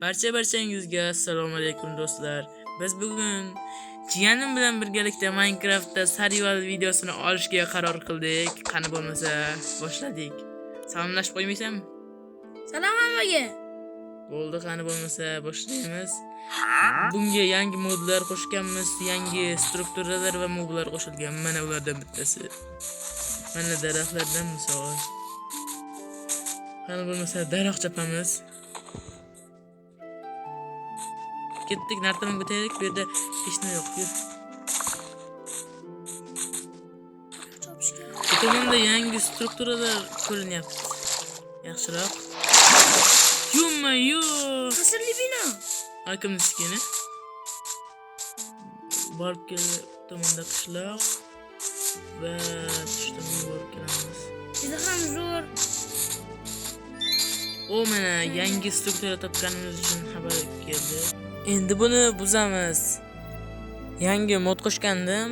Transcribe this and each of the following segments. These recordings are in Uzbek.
Barchangizga assalomu alaykum do'stlar. Biz bugun jiyanim bilan birgalikda Minecraftda survival videosini olishga qaror qildik. Qani bo'lmasa boshladik. Salomlashib qo'ymaysanmi? Salom hammaga. Bo'ldi, qani bo'lmasa boshlaymiz. Bunga yangi modlar qo'shganmiz, yangi strukturalar va moblar qo'shilgan. Mana ulardan bittasi. Mana daraxtlardan misol. Qani bo'lmasa daraxt chapamiz. Ketdik, nartadan o'taylik. Bu yerda hech nima yo'q. Yur. Bu tomonda yangi strukturalar ko'rinyapti. Yaxshiroq. Yumma-yu. Qasrli bino. Akimniskini. Borib kelib tomonda qishloq va tushdan borib kelamiz. Juda ham zo'r. O mana yangi struktura topganimiz uchun xabar keldi. Endi buni buzamiz. Yangi mod qo'shgandim.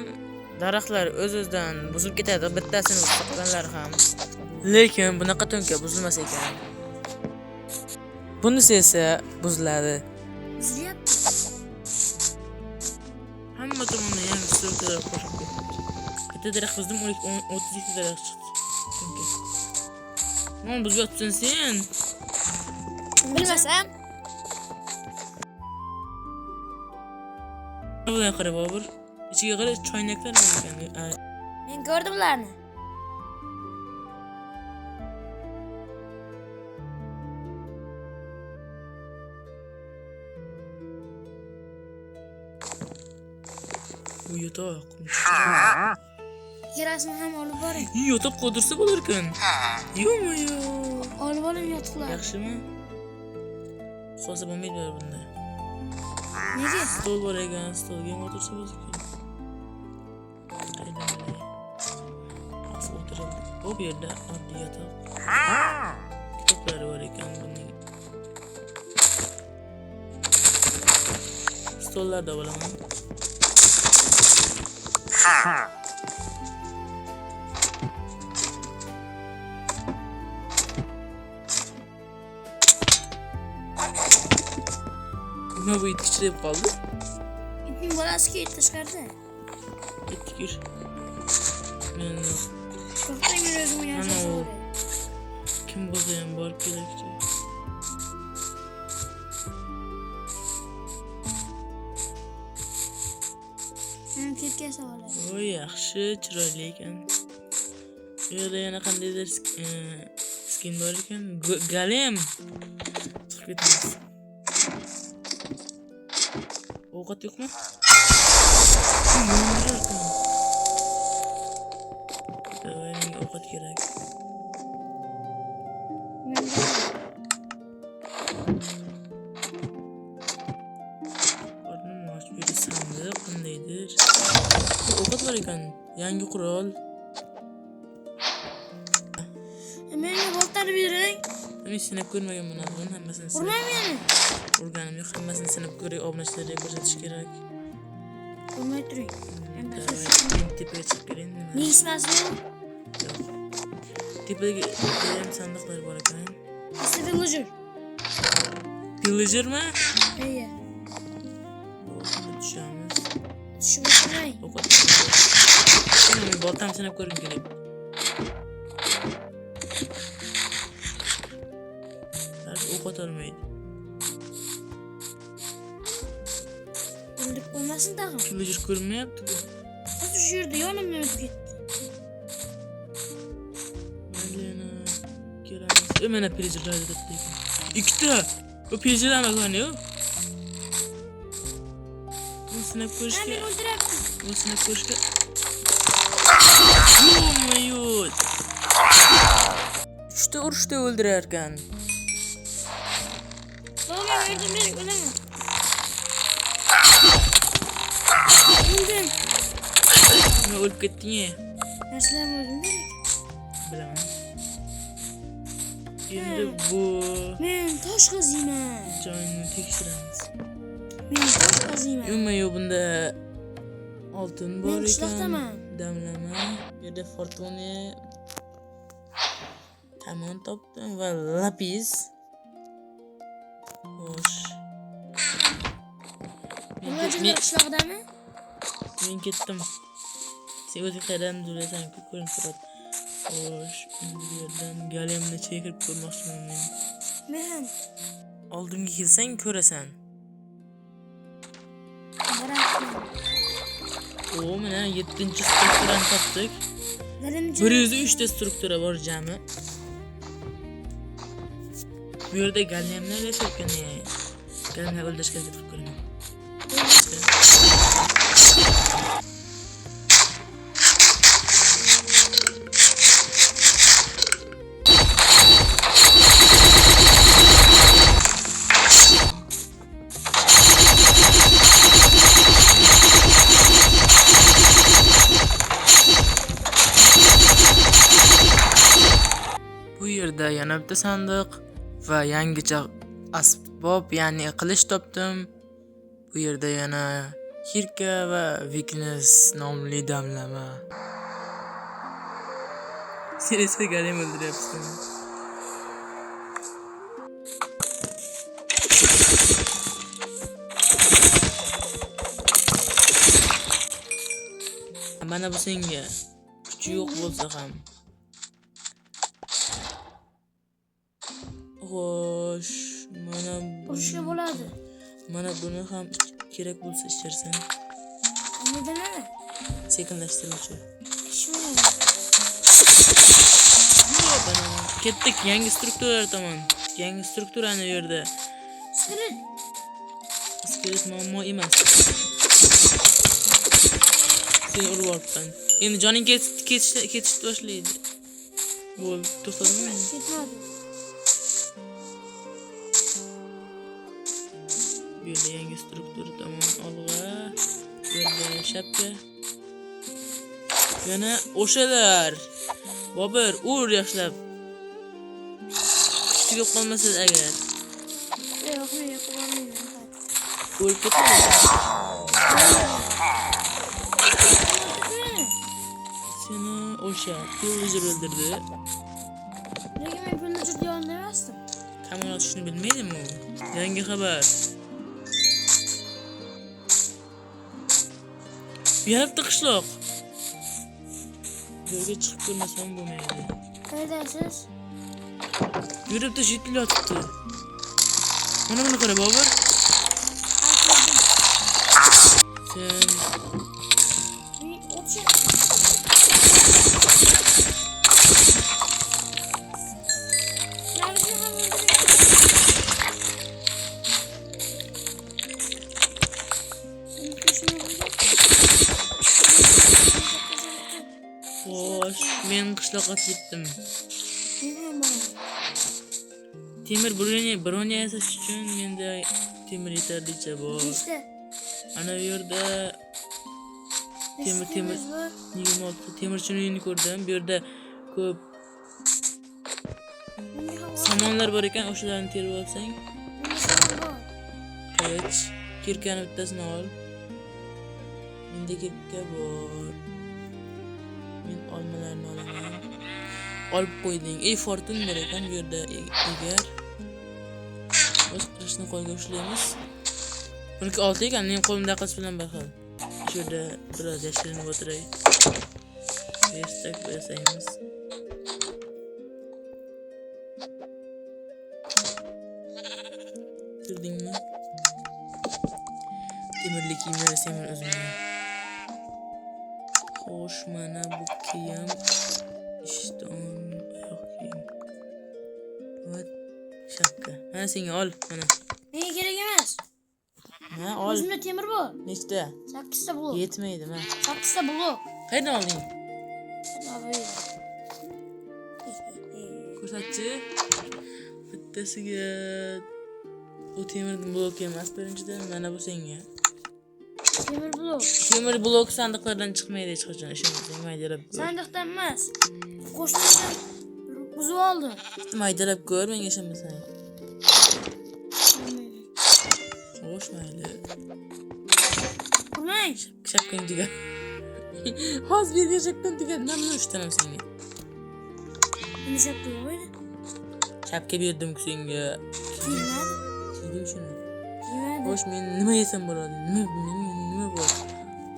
Daraxtlar o'z-o'zidan buzilib ketadi, bittasini buzganlar ham. Lekin bunaqa to'nka buzilmas ekan. Bunisi esa buziladi. Buzilyapti. Hamma tomonda yangi struktura qo'shib ketdi. Bitta daraxt buzdim, 32 daraxt chiqdi. To'nka. Nima buzyapsan sen? Bilmasam. Bunga qarab Bobur. Ichiga qarab choynaklar bor ekan. Men ko'rdim ularni. Bu yotoq. Kirasini ham olib boring. Yotoq qo'dirsa bo'lar ekan. Yo'q-yo. Olib oling yotiqlar. Yaxshimi? Xo'sa bo'lmaydi bunda. Nega? Stol bor ekan, stolga o'tirsa bo'lsa kerak. Qaydan bilay? Hozir o'tirildi. Bu yerda oddiy yotoq. Kitoblari bor ekan buning. Stollarda bo'laman. Nima bu it kichirib qoldi? Itning bolasi ketdi tashqarida. Ketdik yur. Men To'xtang, o'zim yashashim. kim bo'lsa ham borib kerakchi. Men ketga solay. Voy, yaxshi, chiroyli ekan. Bu yerda yana qandaydir skin bor ekan. Golem. Chiqib ketamiz. Ovqat yo'qmi? Davay, menga ovqat kerak. Qornim och, bu yerda sandiq qandaydir. Ovqat bor ekan, yangi qurol. Menga boltani bering. Men sinab ko'rmaganman buni, hammasini sinab. Urmaymi meni? Urganim yo'q, hammasini sinab ko'ray, obunachilarga ko'rsatish kerak. Urmay turing. Men tepaga chiqib kelay nima? Ne ismasmi? Yo'q. Tepaga ham sandiqlar bor ekan. Asli villager. Villagermi? Eye. Tushamiz. Tushib o'tmay. Ovqat. Men boltam sinab ko'rgim kerak. Ovqat olmaydi. Bilib qo'ymasin tag'in. Villager ko'rinmayapti-ku. Hozir shu yerda yonimdan o'tib ketdi. Mayli, kelamiz. Mana villagerlar turibdi ekan. Ikkita. Bu villagerlar ekan-ku. Buni sinab ko'rishga. Meni o'ldiryapti. Buni sinab ko'rishga. Yo'q. 3 ta urushda o'ldirar ekan. To'g'ri, o'ldim, o'laman. O'ldim. Nima o'lib ketding-a? Narsalarni o'ldim kerak. Bilaman. Endi bu Men tosh qaziyman. joyni tekshiramiz. Men tosh qaziyman. Yo'q, bunda oltin bor Men ekan. qishloqdaman. Damlama. Bu yerda fortuna. Kamon topdim va lapis. Xo'sh. Hocalar qishlog'idami? Men ketdim. Sen o'zing qayerdan durasan? Ko'rinib turadi. Xo'sh, bu yerdan galemni chekirib ko'rmoqchiman men. Men Oldimga kelsang ko'rasan. boraman. O, mana 7-strukturani topdik. Galimchi 103 ta struktura bor jami. Bu yerda galemlar yashayotgan. Galemlar o'ldirishga harakat qilib ko'raman. Bu yerda yana bitta sandiq va yangicha asbob, ya'ni qilich topdim. Bu yerda yana kirka va Weakness nomli damlama. Sen esa galem o'ldiryapsan. Mana bu senga kuchi yo'q bo'lsa ham. Xo'sh, mana urishga bo'ladi. Mana buni ham kerak bo'lsa icharsan. Nima? Sekinlashtiruvchi. Ishmi? Ketdik yangi strukturalar tomon. Yangi strukturani u yerda. Iskelet muammo emas. Sen urib endi joning ketishni boshlaydi. Bo'l, to'xtadimi? Ketmadi. Bu yerda yangi struktura tomon olg'a. Bu yerda shapka. Yana o'shalar. Bobur, ur yaxshilab. Kuchli qolmasa agar. Yo'q, men yo'qolmayman. O'lib ketadi. Seni o'sha pillager o'ldirdi. Lekin men pillager yonida emasdim. Kamera tushishni bilmaydimi u? Yangi xabar. Yana qishloq. Yo'lga chiqib ko'rmasam bo'lmaydi. Qaydasiz? Yuribdi, yotibdi. Mana buni qara, Bobur. Sen xo'sh, men qishloqqa ketdim. Temir bronya yasash uchun menda temir yetarlicha bor. Ana bu yerda temir 26 temirchini uyini ko'rdim. Bu yerda ko'p samonlar bor ekan, o'shalarni terib olsang. Qilich, kirkani bittasini ol. Menda kirka bor. Men olmalarni olaman. Olib qo'yding. Fortun bor ekan bu yerda egar. Biz qilishni qo'lga ushlaymiz. Buniki 6 ekan, men qo'limda qilich bilan bir xil. Shu yerda biroz yashirinib o'tiray. Bestak yasaymiz. Ko'rdingmi? Temirli kiyimlar yasayman o'zimga. Xo'sh, mana bu kiyim ishton oyoq kiyim. Va shapka. Mana senga ol, mana. Menga kerak emas. Ha, ol. O'zimda temir bor. Nechta? 8 ta blok. Yetmaydi, mana. 8 ta blok. Qayerdan olding? Ko'rsatchi. Bittasiga bu temir blok emas, birinchidan mana bu senga. Temir blok. Temir blok sandiqlardan chiqmaydi hech qachon, ishonmasang maydalab ko'r. Sandiqdan emas. Qo'shnidan buzib oldim. Maydalab ko'r, menga ishonmasang. Xo'sh, mayli. Qurmang. Shapkang tugar. Hozir bergan shapkang tugar. Mana buni ushtaram senga. Endi shapka yo'q edi. Shapka berdim senga. Kiyinadi. Kiydim shuni. Yemedi. Xo'sh, men nima yesam bo'ladi? Nima bor?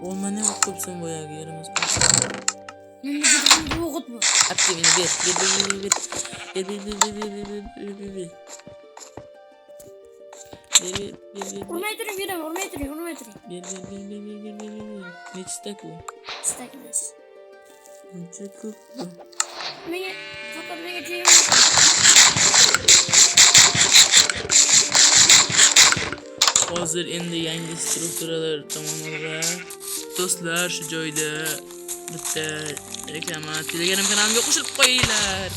Olmani o'qibsan boyaga yaramas. Meni gidib o'qitma. Apti meni ber. Urmay turing, beraman, urmay turing. Nechi stak bu? Istak emas. Uncha ko'p bu. Menga faqat menga tegib. Hozir endi yangi strukturalar tamomlanadi. Do'stlar, shu joyda bitta reklama Telegram kanalimga qo'shilib qo'yinglar.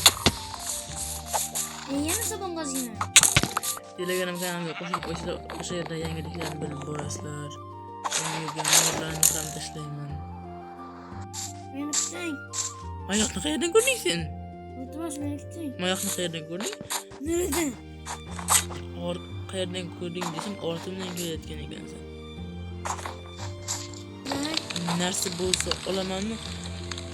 Men yana sabon qaziyman. Telegram kanalimga qo'shilib qo'yinglar, o'sha yerda yangiliklarni bilib borasizlar. Yangi videolarni ham tashlayman. Meni kutang. Mayoqni qayerdan ko'rding sen? Iltimos meni kutang. Mayoqni qayerdan ko'rding? Neredan? Qayerdan ko'rding desam, ortimdan kelayotgan ekansan. Narsa bo'lsa olamanmi?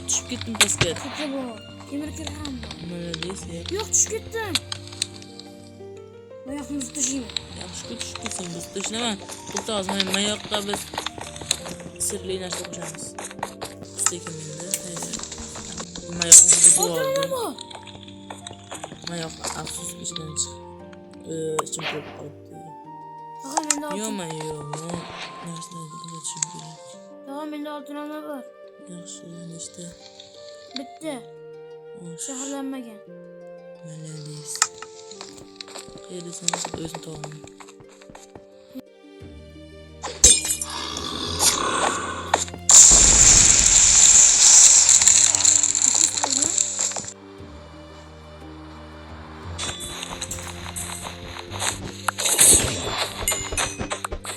Tushib ketdim pastga. Ko'cha bor. Temir kirgan bor. Mana deysiz. Yo'q, tushib ketdim. Oyoqni tutishim. Yaxshi tushib ketsin, biz tashlama. To'xta, hozir mayoqqa biz sirli narsa qo'shamiz. Istekim endi. Mayoqni biz oldik. Mayoq afsus ishdan chiq. Ichim to'lib qolibdi. Tog'a menda oltin. Yo'q. Narsalarni tushib kerak. Tog'a menda oltinoma bor. Yaxshi, nechta? Bitta. Shaharlanmagan. Mana deysiz. Qayerdasan? O'zim topaman.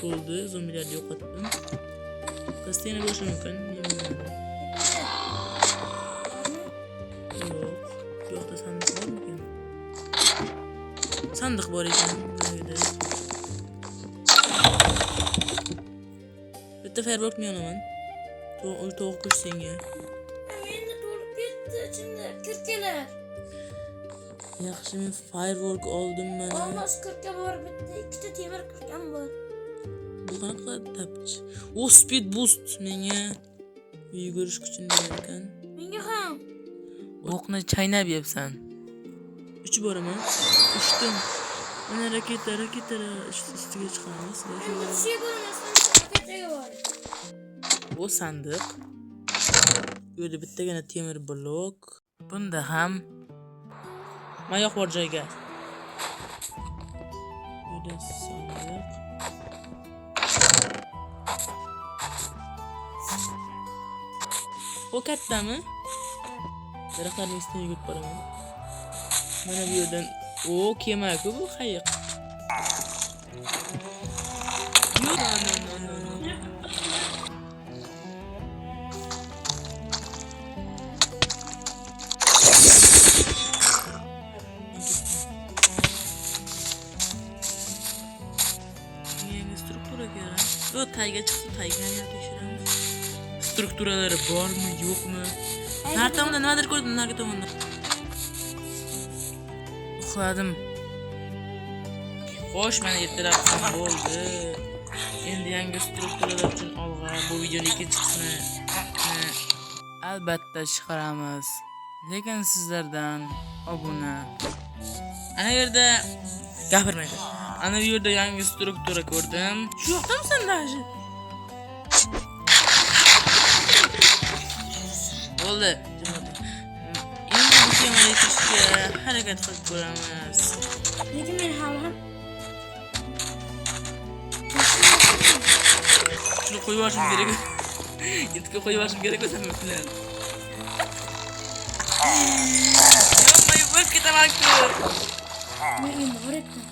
Oldu, zombiler yok attım. Kastiyene boşum mümkün. Yok da sandık var mı ki? Sandık var ekan. Bitta firework mi yonaman? To'q kuch senga. Menda to'lib ketdi, ichimda kirkalar. Yaxshi, men firework oldim mana. Olmos kirka bor, bitta ikkita temir kirkam bor. Bu qanaqa tapchi? O speed boost menga yugurish kuchini berar ekan. Menga ham. O'qni chaynab yebsan. 3 boraman. 3dan. Mana raketalar ustiga chiqamiz. Ustiga ko'rmasdan raketaga bor. Bu sandiq. Bu yerda bittagina temir blok. Bunda ham mayoq bor joyga. Bu yerda sandiq. O kattami? Daraxtlarning ustiga yugurib boraman. Mana bu yerdan kema-ku bu qayiq. Yo'q, no. Yangi struktura kerak. Yo'q, tayga chiqdi, taygani tekshiramiz. Strukturalari bormi, yo'qmi? Har tomonda nimadir ko'rdim, narigi tomonda. Uxladim. Xo'sh, mana ertalab ham bo'ldi. Endi yangi strukturalar uchun olg'a bu videoning ikkinchi qismini albatta chiqaramiz. Lekin sizlardan obuna. Ana yerda gapirmaydi. Ana bu yerda yangi struktura ko'rdim. Shu yoqdamisan dashi? Bo'ldi. Endi bu kemaga yetishga harakat qilib ko'ramiz. Lekin men hali ham Shuni qo'yib yuborishim kerak. Yetga qo'yib yuborishim kerak o'zim bilan. Yo'q, bo'lib ketaman-ku. men endi bor edim.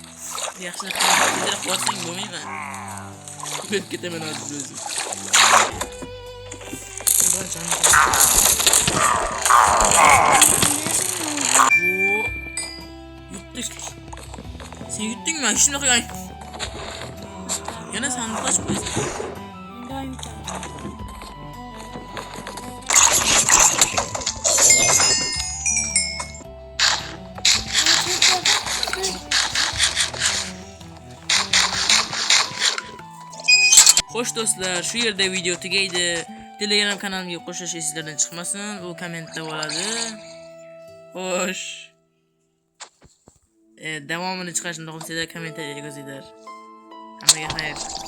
Yaxshi, tezroq borsang bo'lmaymi? Bo'lib ketaman hozir o'zim. Yutdik. Sen yutdingmi? Shuni qo'ying. Yana sandiq ochib qo'yasiz. Doim yutaman. Xo'sh do'stlar, shu yerda video tugaydi. Telegram kanalimga qo'shish esingizdan chiqmasin, u kommentda bo'ladi. Xo'sh. Davomini chiqarishni xohlasanglar kommentariyaga yozinglar. Hammaga xayr.